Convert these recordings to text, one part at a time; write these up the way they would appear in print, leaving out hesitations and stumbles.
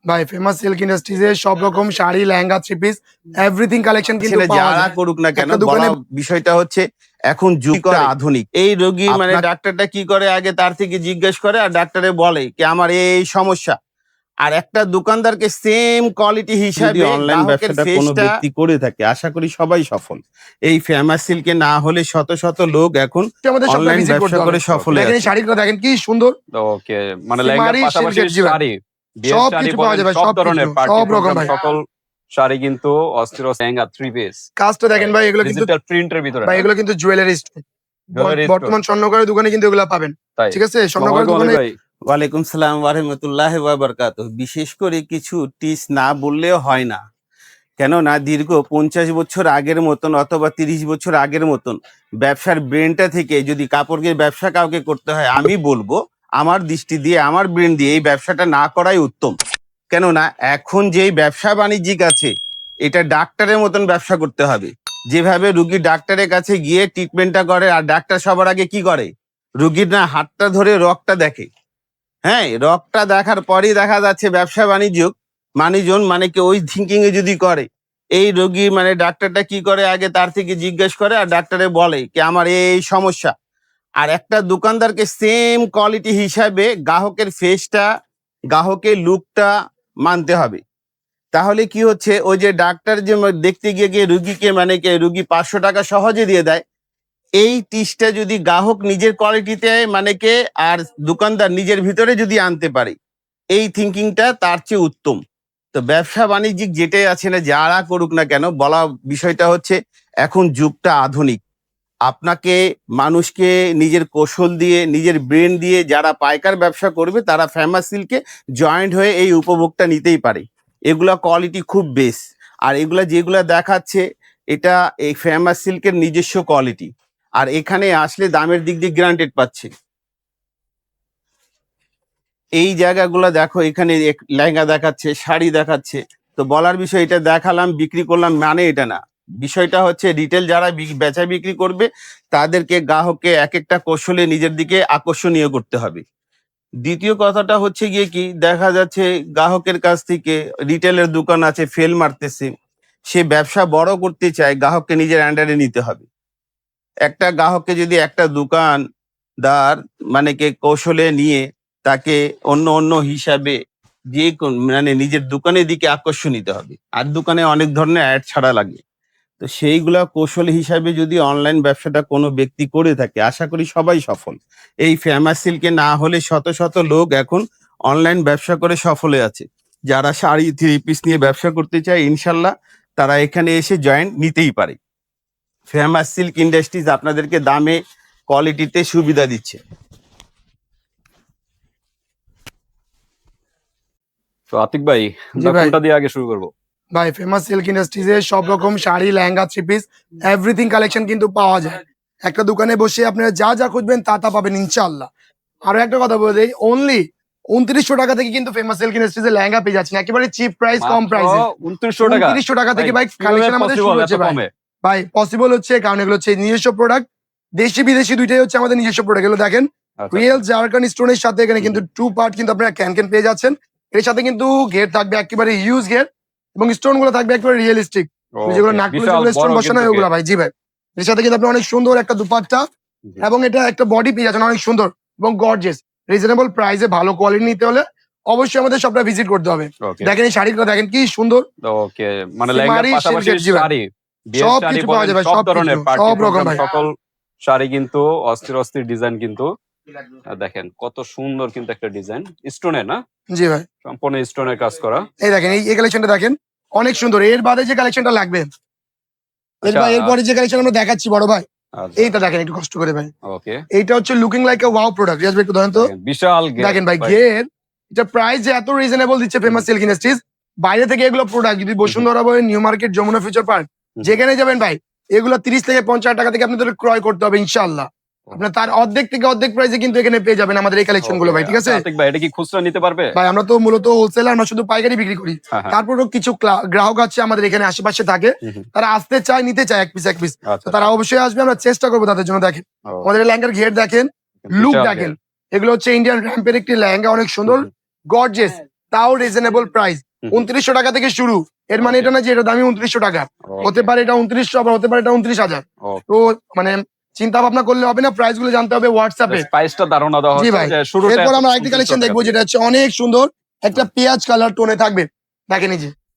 ভাই famous silk ইন্ডাস্ট্রিজে সব রকম sari, lehenga, three piece everything collection কিন্তু সেটা পাওয়া যারা যায়। করুক না কেন, একটা দোকানে বলা বিষয়টা হচ্ছে এখন যুগটা আধুনিক। এই রোগী মানে ডাক্তারটা কি করে আগে তার থেকে জিজ্ঞেস করে আর ডাক্তারে বলে কি আমার এই সমস্যা। আর একটা দোকানদারকে সেম কোয়ালিটি হিসাবে অনলাইন ব্যবসাটা কোনো ব্যক্তি করে থাকে, আশা করি সবাই সফল। এই ফেমাস সিল্কে না হলে শত শত লোক এখন আমাদের সবটা অনলাইন ভিজিট করতে ব্যবসা হবে। করে সফল দেখেন এই হয়েছে। শাড়িগুলো দেখেন কি সুন্দর, ওকে, মানে লেহেঙ্গার সিমারি পাশাপাশি সিল্কের জি ভাই। শাড়ি, বিয়ের সব শাড়ি কিছু পাওয়া বলেন, যাবে, সব সব ধরনের কিছু, পার্টি সব রকম প্রোগ্রাম, ভাই। সকল শাড়ি কিন্তু অস্থির লেহেঙ্গা, থ্রি পিস, কাজটা দেখেন ভাই, এগুলো কিন্তু ডিজিটাল প্রিন্টের ভিতরে ভাই এগুলো কিন্তু জুয়েলারি স্টোর। জুয়েলারি বর্তমান স্বর্ণকারের দোকানে কিন্তু এগুলো পাবেন। তাই। ঠিক আছে, স্বর্ণকারের আসসালামু আলাইকুম দোকানে ভাই। ওয়ালাইকুম সালাম ওয়া রাহমাতুল্লাহি ওয়া বারাকাতুহু। বিশেষ করে কিছু টিপস না বললেও হয় না, কেননা দীর্ঘ 50 বছর আগের মতন অথবা 30 বছর আগের মতন ব্যবসার ব্রেনটা থেকে যদি কাপড়ের ব্যবসা কাউকে করতে হয়, আমি বলবো আমার দৃষ্টি দিয়ে, আমার ব্রেন দিয়ে এই ব্যবসাটা না করাই উত্তম। কেননা এখন যেই ব্যবসা বাণিজ্যিক আছে, এটা ডাক্তারের মতন ব্যবসা করতে হবে। যেভাবে রুগী ডাক্তারের কাছে গিয়ে ট্রিটমেন্টটা করে, আর ডাক্তার সবার আগে কি করে, রুগীর না হাতটা ধরে রগটা দেখে। হ্যাঁ, রগটা দেখার পরই দেখা যাচ্ছে ব্যবসা মানুষজন মানে কি ওই থিঙ্কিং এ যদি করে, এই রোগী মানে ডাক্তারটা কি করে আগে তার থেকে জিজ্ঞেস করে আর ডাক্তারে বলে কি আমার এই সমস্যা। আর একটা দোকানদারকে সেম কোয়ালিটি হিসাবে গ্রাহকের ফেসটা, গ্রাহকের লুকটা মানতে হবে। তাহলে কি হচ্ছে, ওই যে ডাক্তার যে দেখতে গিয়ে রুগীকে মানে কি রুগী 500 টাকা সহজে দিয়ে দেয়, এই টিসটা যদি গ্রাহক নিজের কোয়ালিটিতে মানে কে আর দোকানদার নিজের ভিতরে যদি আনতে পারে, এই থিঙ্কিংটা তার চেয়ে উত্তম। তো ব্যবসা বাণিজ্যিক যেটাই আছে না, যারা করুক না কেন, বলা বিষয়টা হচ্ছে এখন যুগটা আধুনিক। আপনাকে মানুষকে নিজের কৌশল দিয়ে, নিজের ব্রেন দিয়ে যারা পাইকার ব্যবসা করবে তারা ফেমাস সিল্কে জয়েন্ট হয়ে এই উপভোগটা নিতেই পারে। এগুলা কোয়ালিটি খুব বেশ। আর এগুলা যেগুলা দেখাচ্ছে, এটা এই ফেমাস সিল্কের নিজস্ব কোয়ালিটি। আর এখানে আসলে দামের দিক দিয়ে গ্রান্টেড পাচ্ছে। এই জায়গাগুলো দেখো, এখানে লেহেঙ্গা দেখাচ্ছে, শাড়ি দেখাচ্ছে। তো বলার বিষয়, এটা দেখালাম বিক্রি করলাম মানে এটা না। বিষয়টা হচ্ছে রিটেল যারা বেচা বিক্রি করবে তাদেরকে গ্রাহককে এক একটা কৌশলে নিজের দিকে আকর্ষণীয় করতে হবে। দ্বিতীয় কথাটা হচ্ছে গিয়ে কি, দেখা যাচ্ছে গ্রাহকের কাছ থেকে রিটেলের দোকান আছে ফেল মারতেছে, সে ব্যবসা বড় করতে চায়, গ্রাহককে নিজের আন্ডারে নিতে হবে। একটা গ্রাহককে যদি একটা দোকানদার মানে কে কৌশলে নিয়ে তাকে অন্য অন্য হিসাবে যে মানে নিজের দোকানের দিকে আকর্ষণ নিতে হবে। আর দোকানে অনেক ধরনের অ্যাড ছাড়া লাগে। তো সেইগুলা কৌশল হিসাবে যদি অনলাইন ব্যবসাটা কোনো ব্যক্তি করে থাকে, আশা করি সবাই সফল। এই ফেমাস সিল্কে না হলে শত শত লোক এখন অনলাইন ব্যবসা করে সফলে আছে। যারা শাড়ি, থ্রি পিস নিয়ে ব্যবসা করতে চায়, ইনশাল্লাহ তারা এখানে এসে জয়েন্ট নিতেই পারে। ফেমাস সিল্ক ইন্ডাস্ট্রিজ আপনাদেরকে দামে, কোয়ালিটিতে সুবিধা দিচ্ছে। তো আতিক ভাই, জি ভাই। কোনটা দিয়ে আগে শুরু করব? ভাই ফেমাস সিল্ক ইন্ডাস্ট্রিজে সব রকম sari, lehenga, three piece everything collection কিন্তু পাওয়া যায়। একটা দোকানে বসে আপনারা যা যা খুঁজবেন তা তা পাবেন ইনশাআল্লাহ। আরো একটা কথা বলে দেই, অনলি 2900 টাকা থেকে কিন্তু ফেমাস সিল্ক ইন্ডাস্ট্রিজে লেহেঙ্গা পেয়ে যাচ্ছেন, একেবারে চিপ প্রাইস, কম প্রাইসে। 2900 টাকা? 2900 টাকা থেকে ভাই কালেকশন আমাদের শুরু হচ্ছে ভাই। কমে? ভাই পসিবল হচ্ছে কারণ এগুলো হচ্ছে নিজস্ব প্রোডাক্ট, দেশি বিদেশি দুইটাই হচ্ছে আমাদের নিজস্ব প্রোডাক্ট। এগুলো দেখেন রিয়েল জারকান স্টোনের সাথে এখানে কিন্তু 2 পার্ট কিন্তু আপনারা ক্যান পেয়ে যাচ্ছেন। এর সাথে কিন্তু ঘের থাকবে একেবারে হিউজ ঘের, এবং স্টোন গুলো থাকবে একেবারে রিয়েলিস্টিক, যেগুলো নাকগুলো যেগুলো স্টোন বসানো হয় ওগুলো ভাই। জি ভাই, এর সাথে কিন্তু আপনি অনেক সুন্দর একটা দুপাট্টা এবং এটা একটা বডি পেয়ে যাচ্ছেন অনেক সুন্দর এবং গর্জিয়াস। রিজনেবল প্রাইসে ভালো কোয়ালিটি নিতে হলে অবশ্যই আমাদের শপটা ভিজিট করতে হবে। দেখেন এই শাড়িগুলো দেখেন কি সুন্দর। ওকে, মানে লেহেঙ্গার পাশাপাশি শাড়ি, বিয়ের সব শাড়ি কিছু পাওয়া বলেন, যাবে, সব সব ধরনের কিছু, পার্টি সব রকম প্রোগ্রাম, ভাই। সকল শাড়ি কিন্তু অস্থির অস্থির ডিজাইন কিন্তু। দেখেন কত সুন্দর কিন্তু একটা ডিজাইন, স্টোনের না? জি ভাই, সম্পূর্ণ স্টোনের কাজ করা। এই দেখেন এই কালেকশনটা দেখেন অনেক সুন্দর। এর বাদে যে কালেকশনটা লাগবে, আচ্ছা, এরপরে যে কালেকশন আমরা দেখাচ্ছি বড় ভাই, আচ্ছা, এইটা দেখেন একটু কষ্ট করে ভাই। ওকে, এইটা হচ্ছে looking like a wow product. Just একটু ধরেন তো, দেখেন বিশাল দেখেন ভাই ঘের, এটা প্রাইস যে এত রিজনেবল দিচ্ছে ফেমাস সিল্ক ইন্ডাস্ট্রিজ। বাইরে থেকে এগুলো প্রোডাক্ট যদি বসুন্ধরা বলেন, New Market, Jamuna Future Park, যেখানে যাবেন ভাই এগুলো 30 থেকে 50 টাকা থেকে আপনাদের ক্রয় করতে হবে ইনশাআল্লাহ। আপনার তার অর্ধেক থেকে অর্ধেক প্রাইসে কিন্তু এখানে পেয়ে যাবেন আমাদের এই কালেকশন গুলো ভাই। ঠিক আছে আতিক ভাই, এটা কি খুচরা নিতে পারবে? ভাই, আমরা তো মূলত হোলসেলার, আমরা শুধু পাইকারি বিক্রি করি। হ্যাঁ, হ্যাঁ। তারপরেও কিছু গ্রাহক আছে আমাদের এখানে আশেপাশে থাকে, তারা আসতে চায়, নিতে চায় এক পিস এক পিস, আচ্ছা, তারা অবশ্যই আসবে, আমরা চেষ্টা করবো তাদের জন্য। দেখেন ও, আমাদের লেহেঙ্গার ঘের দেখেন, লুক বিশাল দেখেন। এগুলো হচ্ছে ইন্ডিয়ান র্যাম্পের একটি লেহেঙ্গা, অনেক সুন্দর গর্জিয়াস। তাও রিজনেবল প্রাইস। হুম। 2900 টাকা থেকে শুরু। এর মানে Okay. এটা না যে এটা দামি 2900 টাকা, হতে পারে এটা 2900, আবার হতে পারে এটা 29,000। তো মানে চিন্তা ভাবনা করলে হবে না, প্রাইস গুলো জানতে হবে হোয়াটসঅ্যাপে। প্রাইসটা ধারণা দেওয়া জি হচ্ছে ভাই, যে শুরুটা এরপর আমরা আরেকটি 2900 কালেকশন টাকা দেখবো থেকে। যেটা হচ্ছে অনেক সুন্দর একটা পেঁয়াজ কালার টোনে থাকবে। দেখেন এই যে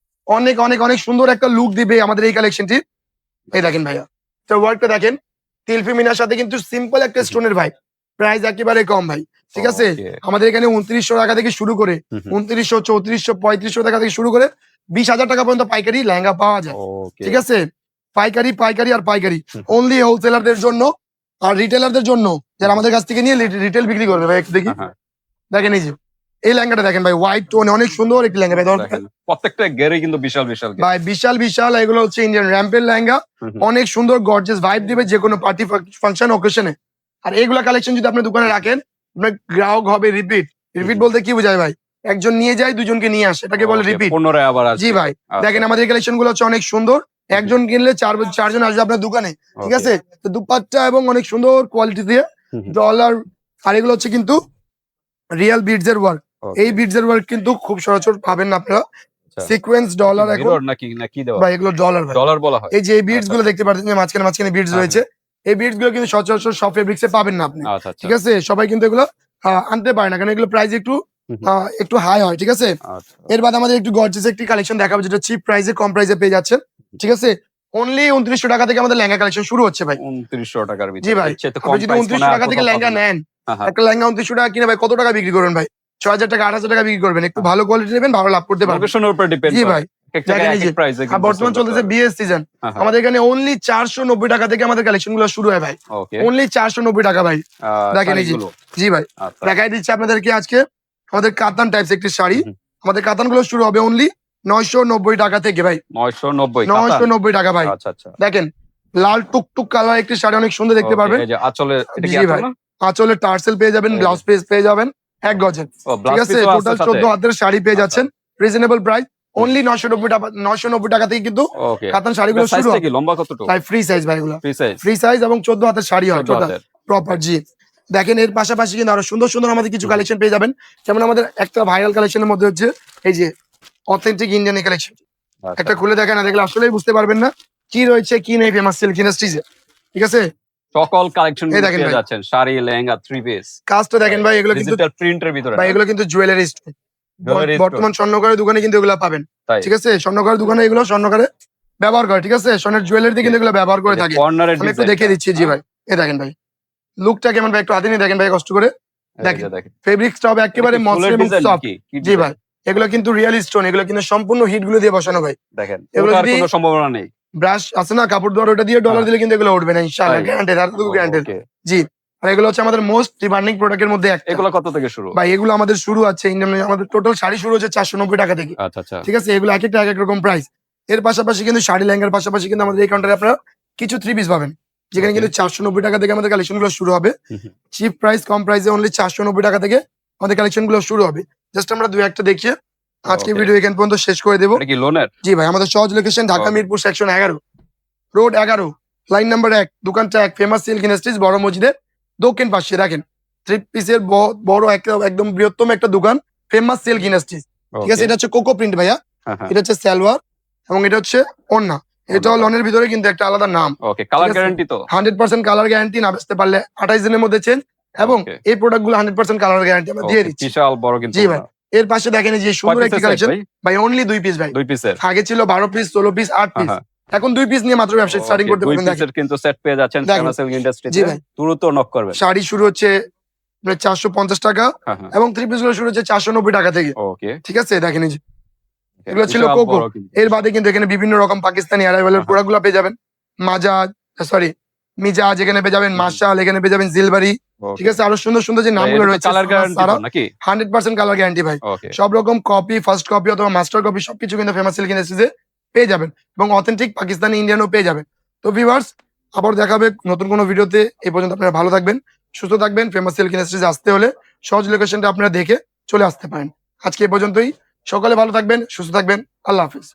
অনেক অনেক অনেক সুন্দর একটা লুক দিবে আমাদের এই কালেকশনটি। এই দেখেন ভাইয়া, তো ওয়ার্কটা দেখেন, তিলফি মিনার সাথে কিন্তু সিম্পল একটা স্টোনের ভাই, প্রাইস একেবারে কম ভাই, ঠিক আছে। Okay. আমাদের এখানে 2900 টাকা থেকে শুরু করে, হুম হুম। 2900, 3400, 3500 টাকা থেকে শুরু করে 20,000 টাকা পর্যন্ত পাইকারি লেহেঙ্গা পাওয়া যায়, Okay. ঠিক আছে। পাইকারি পাইকারি আর পাইকারি, হুম। অনলি হোলসেলারদের জন্য আর রিটেলারদের জন্য, যারা আমাদের কাছ থেকে নিয়ে রিটেল বিক্রি করবে ভাই। একটু দেখি, হ্যাঁ, দেখেন এই যে এই লেহেঙ্গাটা দেখেন ভাই, হোয়াইট টোনে অনেক সুন্দর একটি লেহেঙ্গা ভাই। দেখেন, প্রত্যেকটা গেরে কিন্তু বিশাল বিশাল ঘের। ভাই বিশাল বিশাল, এগুলো হচ্ছে ইন্ডিয়ান র্যাম্পের লেহেঙ্গা, হুম হুম। অনেক সুন্দর গর্জিয়াস ভাইব দিবে যে কোনো পার্টি ফাংশন অকেশনে। আর এইগুলা কালেকশন যদি আপনি দোকানে রাখেন, আপনার গ্রাহক হবে রিপিট। রিপিট বলতে কি বোঝায় ভাই, একজন নিয়ে যায় দুজনকে নিয়ে আসে, এটাকে বলে Okay, রিপিট। পুনরায় আবার আসবে। জি ভাই, আচ্ছা। দেখেন আমাদের কালেকশন গুলো হচ্ছে অনেক সুন্দর, একজন কিনলে চারজন আসবে আপনার দোকানে, ঠিক Okay. আছে। তো দুপাট্টা এবং অনেক সুন্দর কোয়ালিটি দিয়ে হুম হুম। ডলার, আর এগুলো হচ্ছে কিন্তু রিয়েল বিডস এর ওয়ার্ক। Okay. এই বিডস এর ওয়ার্ক কিন্তু খুব সচরাচর পাবেন না আপনারা, আচ্ছা। সিকোয়েন্স ডলার এখন মিরর নাকি না কি দেওয়া? ভাই, এগুলো ডলার ভাই। ডলার বলা হয়। এই যে এই বিডস আচ্ছা, গুলো আচ্ছা। দেখতে পাচ্ছেন যে মাঝখানে মাঝখানে বিডস হ্যাঁ, রয়েছে, এই বিডস গুলো কিন্তু সচরাচর সব ফেব্রিক্সে পাবেন না আপনি, আচ্ছা আচ্ছা। ঠিক আছে। সবাই কিন্তু এগুলো আনতে পারে না, কারণ এগুলো প্রাইস একটু হুম হুম। একটু হাই হয়, ঠিক আছে। আচ্ছা। এর বাদ আমাদের একটু গর্জিয়াস একটি কালেকশন দেখাবো, যেটা চিপ প্রাইসে কম প্রাইসে পেয়ে যাচ্ছেন, ঠিক আছে। অনলি 2900 টাকা থেকে আমাদের লেহেঙ্গা কালেকশন শুরু হচ্ছে ভাই। 2900 টাকার ভিতরে। জি ভাই, এর চেয়ে তো কম আপনি যদি প্রাইস 2900 টাকা থেকে লেহেঙ্গা নেন, হ্যাঁ। একটা লেহেঙ্গা 2900 টাকা কিনে ভাই কত টাকা বিক্রি করবেন ভাই? 6000 টাকা 8000 টাকা বিক্রি করবেন। একটু ভালো কোয়ালিটি নেবেন, ভালো লাভ করতে পারবেন। লোকেশনের উপর ডিপেন্ড জি করে। ভাই, এক জায়গায় দেখেন এই এক যে, এক প্রাইসে আর বর্তমান চলতেছে বিএস সিজন, আমাদের এখানে অনলি 490 টাকা থেকে আমাদের কালেকশন গুলো শুরু হয় ভাই। ওকে। অনলি 490 টাকা ভাই, দেখেন এই যে। জি ভাই, আচ্ছা। দেখাই দিচ্ছি আপনাদেরকে আজকে আমাদের কাতান টাইপস একটি শাড়ি। হুম। আমাদের কাতান গুলো শুরু হবে অনলি 990 টাকা থেকে ভাই, 990 কাতান। 990 টাকা ভাই। আচ্ছা আচ্ছা। দেখেন লাল টুকটুক কালার একটি শাড়ি, অনেক সুন্দর দেখতে Okay, পারবেন। এই যে আঁচলে এটা কি জি ভাই, আঁচল না? আঁচলে টার্সেল পেয়ে যাবেন, এই যে। ব্লাউজ পিস পেয়ে যাবেন এক গজের, ও ঠিক আছে। টোটাল 14 হাতের শাড়ি পেয়ে যাচ্ছেন, রিজনেবল প্রাইস অনলি 990 টাকা থেকে কিন্তু ওকে। কাতান শাড়িগুলো শুরু সাইজটা হয় কি লম্বা কতটুকু? ভাই। ফ্রি সাইজ ভাই, এগুলো ফ্রি সাইজ। ফ্রি সাইজ এবং 14 হাতের শাড়ি হয় 14 টোটাল হাতের। প্রপার। জি, দেখেন এর পাশাপাশি কিন্তু আরো সুন্দর সুন্দর আমাদের কিছু হুম। কালেকশন পেয়ে যাবেন, যেমন আমাদের একটা ভাইরাল কালেকশনের মধ্যে হচ্ছে এই যে অথেন্টিক ইন্ডিয়ান কালেকশন। আচ্ছা। একটা খুলে দেখেন, না দেখলে আসলেই বুঝতে পারবেন না কি রয়েছে কি নেই ফেমাস সিল্ক ইন্ডাস্ট্রিজে, ঠিক আছে। সকল কালেকশন এই দেখেন পেয়ে ভাই। যাচ্ছেন, শাড়ি, লেহেঙ্গা, থ্রি পিস। কাজটা দেখেন ভাই, এগুলো কিন্তু ডিজিটাল প্রিন্টের ভিতরে ভাই, না? এগুলো কিন্তু জুয়েলারি স্টোন। Jewelry store। বর্তমান স্বর্ণকারের দোকানে কিন্তু এগুলো পাবেন, তাই। ঠিক আছে। স্বর্ণকারের দোকানে এগুলো স্বর্ণকারে ব্যবহার করে, ঠিক আছে। স্বর্ণের জুয়েলারি কিন্তু এগুলো ব্যবহার করে থাকে। কর্নারের আমি একটু দেখিয়ে দিচ্ছি, জি ভাই। এই দেখেন ভাই, লুকটা কেমন ভাই, একটু হাতে নিয়ে দেখেন ভাই কষ্ট করে। দেখেন ফেব্রিক্সটা হবে একেবারে মসৃণ এবং সফট। জি ভাই, এগুলো কিন্তু রিয়েল স্টোন, এগুলো কিন্তু সম্পূর্ণ হিট গুলো দিয়ে বসানো ভাই। দেখেন এগুলো এগুলো যদি- কোনো সম্ভাবনা নেই। ব্রাশ আছে না কাপড় দেওয়ার, ওটা দিয়ে ডলার হ্যাঁ। দিলে কিন্তু এগুলো উঠবে না ইনশাআল্লাহ, তাই? গ্যারান্টেড, আর তো গ্যারান্টেড। ওকে। জি, আর এগুলো হচ্ছে আমাদের মোস্ট ডিমান্ডিং প্রোডাক্টের মধ্যে একটা এগুলো কত থেকে শুরু? ভাই। এগুলো আমাদের শুরু আছে ইন্ডিয়ান, আমাদের টোটাল শাড়ি শুরু হচ্ছে 490 টাকা থেকে, আচ্ছা আচ্ছা। ঠিক আছে। এগুলো এক একটা এক এক রকম প্রাইস। এর পাশাপাশি কিন্তু শাড়ি লেহেঙ্গার পাশাপাশি কিন্তু আমাদের এই কাউন্টারে আপনারা কিছু থ্রি পিস পাবেন, যেখানে Okay. কিন্তু 490 টাকা থেকে আমাদের কালেকশন গুলো শুরু হবে। হুম হুম। চিপ প্রাইস কম প্রাইসে অনলি 490 টাকা থেকে আমাদের কালেকশন গুলো শুরু হবে। জাস্ট আমরা দুই একটা দেখিয়ে আজকে Okay. ভিডিও এখান পর্যন্ত শেষ করে দেবো। এটা কি লোনের? জি ভাই, আমাদের সহজ location Dhaka Okay. Mirpur section 11, road 11, line number 1, দোকানটা 1, ফেমাস সিল্ক ইন্ডাস্ট্রিজ, বড় মসজিদের দক্ষিণ পাশে। দেখেন থ্রি পিসের বড় একটা একদম বৃহত্তম একটা দোকান, ফেমাস সিল্ক ইন্ডাস্ট্রিজ, ঠিক আছে। Okay. এটা হচ্ছে কোকো প্রিন্ট ভাইয়া, হ্যাঁ, হ্যাঁ। এটা হচ্ছে সালোয়ার এবং এটা হচ্ছে ওড়না। এটাও লনের ভিতরে কিন্তু একটা আলাদা নাম। ওকে, কালার ঠিক আছে। গ্যারান্টি তো? 100% কালার গ্যারান্টি, না বেচতে পারলে 28 দিনের মধ্যে চেঞ্জ, এবং Okay. এই প্রোডাক্ট গুলো 100% কালার গ্যারান্টি আমরা দিয়ে Okay, দিচ্ছি। বিশাল বড় কিন্তু। জি ভাই, এর পাশে দেখেন এই যে সুন্দর কয় একটি piece এর কালেকশন set ভাই? ভাই, অনলি 2 পিস ভাই। 2 পিসের। আগে ছিল 12 পিস, 16 পিস, 8 হ্যাঁ, পিস, হ্যাঁ। এখন 2 পিস নিয়ে মাত্র ব্যবসা স্টার্টিং করতে 2 পারবেন। দেখেন পিসের কিন্তু সেট পেয়ে যাচ্ছেন দেখেন। ফেমাস সিল্ক ইন্ডাস্ট্রিতে। জি ভাই। দ্রুত নক করবেন। শাড়ি শুরু হচ্ছে 450 টাকা হ্যাঁ, হ্যাঁ। এবং থ্রি পিস গুলো শুরু হচ্ছে 490 টাকা থেকে, ওকে। ঠিক আছে। দেখেন এই যে এগুলো ছিল বিশাল কোকো। বড় কিন্তু। এর বাদে কিন্তু এখানে বিভিন্ন রকম পাকিস্তানি অ্যারাইভালের হ্যাঁ। প্রোডাক্ট গুলো পেয়ে যাবেন। মাজাজ, সরি মিজাজ এখানে পেয়ে যাবেন, মার্শাল এখানে পেয়ে যাবেন, জিলবারি, Okay. ঠিক আছে। আরো সুন্দর সুন্দর যে নামগুলো রয়েছে কালার গ্যারান্টি তো নাকি? 100% কালার গ্যারান্টি ভাই। ওকে। সব রকম কপি, ফার্স্ট কপি অথবা মাস্টার কপি সবকিছু কিন্তু ফেমাস সিল্ক ইন্ডাস্ট্রিজে পেয়ে যাবেন, এবং অথেন্টিক পাকিস্তানি ইন্ডিয়ানও পেয়ে যাবেন। তো ভিউয়ার্স, আবার দেখাবে নতুন কোনো ভিডিওতে। এই পর্যন্ত আপনারা ভালো থাকবেন, সুস্থ থাকবেন। ফেমাস সিল্ক ইন্ডাস্ট্রিজে আসতে হলে সহজ লোকেশনটা আপনারা দেখে চলে আসতে পারেন। আজকে এই পর্যন্তই। সকালে ভালো থাকবেন, সুস্থ থাকবেন। আল্লাহ হাফিজ।